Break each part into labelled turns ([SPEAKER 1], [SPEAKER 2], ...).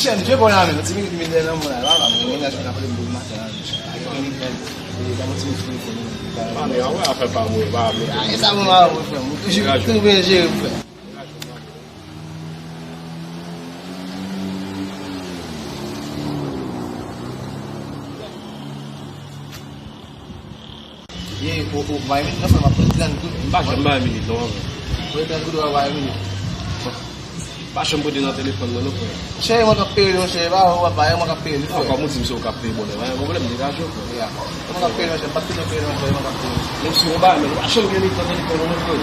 [SPEAKER 1] Monsieur, je vais aller à tu me dis non, là, on a fait un peu de boulot matin.
[SPEAKER 2] Ah, mais on va faire pas moi, va.
[SPEAKER 1] Ah, ça va, frère. Je vais trouver j'ai frère. Ye, o vai me nós vamos aprender tudo.
[SPEAKER 2] Baixa mais minute não.
[SPEAKER 1] Vai ter tudo vai me.
[SPEAKER 2] Baixa um pouquinho no telefone não foi.
[SPEAKER 1] Cheio uma capelho, cheio vai uma capelho.
[SPEAKER 2] Ah, como se seu capelho bom, vai. Vamos lembrar de gajo.
[SPEAKER 1] Ya. Uma capelho, cheio pasti capelho, cheio uma capelho.
[SPEAKER 2] Nem se vai, mas baixa um pouquinho no telefone não foi.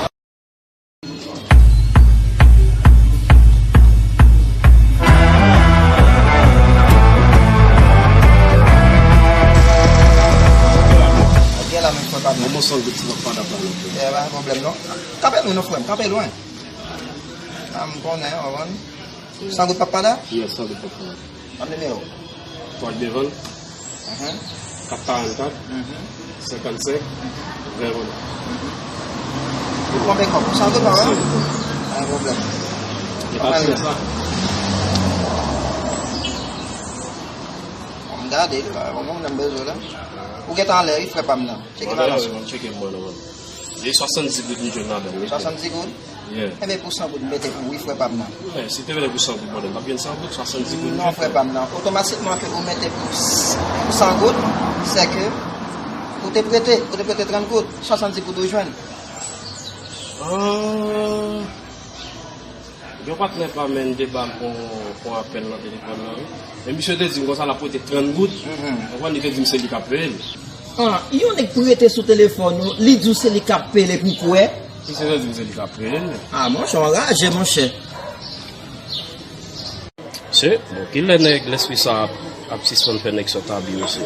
[SPEAKER 2] Vamos só ver se não para para.
[SPEAKER 1] É, vai problema não. Capelho não foi, capelho não. Bom, né? Agora. Sanggup papada?
[SPEAKER 2] Iya, sanggup papada.
[SPEAKER 1] Apa meu?
[SPEAKER 2] Pode levar. Kataan kan? Second sec. Verona.
[SPEAKER 1] Kau bengkok, sanggup apa? Problem.
[SPEAKER 2] Kita selesai.
[SPEAKER 1] Enggak deh, ngomong nambah sudah. Uke tale, il ferait pas maintenant.
[SPEAKER 2] Check it moi. J'ai 70 secondes de journée.
[SPEAKER 1] 60 secondes?
[SPEAKER 2] Yeah.
[SPEAKER 1] Eh bien, pour ça, vous mettez pour il ferait pas maintenant.
[SPEAKER 2] Ouais, si tu veux pour 100 pour bonne, bien 100 pour 70 secondes.
[SPEAKER 1] Non, ferait pas maintenant. Automatiquement que vous mettez pour 100 gouttes, c'est que vous te prêtez 30 gouttes, 70 pour vous joindre.
[SPEAKER 2] Je ne pas mener débat pour appel dans le téléphone. Mais monsieur te dit que ça la pote 30 gouttes. On va dire que c'est lui qui appelle.
[SPEAKER 3] Ah, yon est prêté sur téléphone, li dit c'est li qui appelle pour quoi?
[SPEAKER 2] Si c'est lui qui appelle.
[SPEAKER 3] Ah, moi je suis enragé mon cher.
[SPEAKER 2] C'est bon, qu'il est laisse ça à 6 personnes qui sont habillés aussi.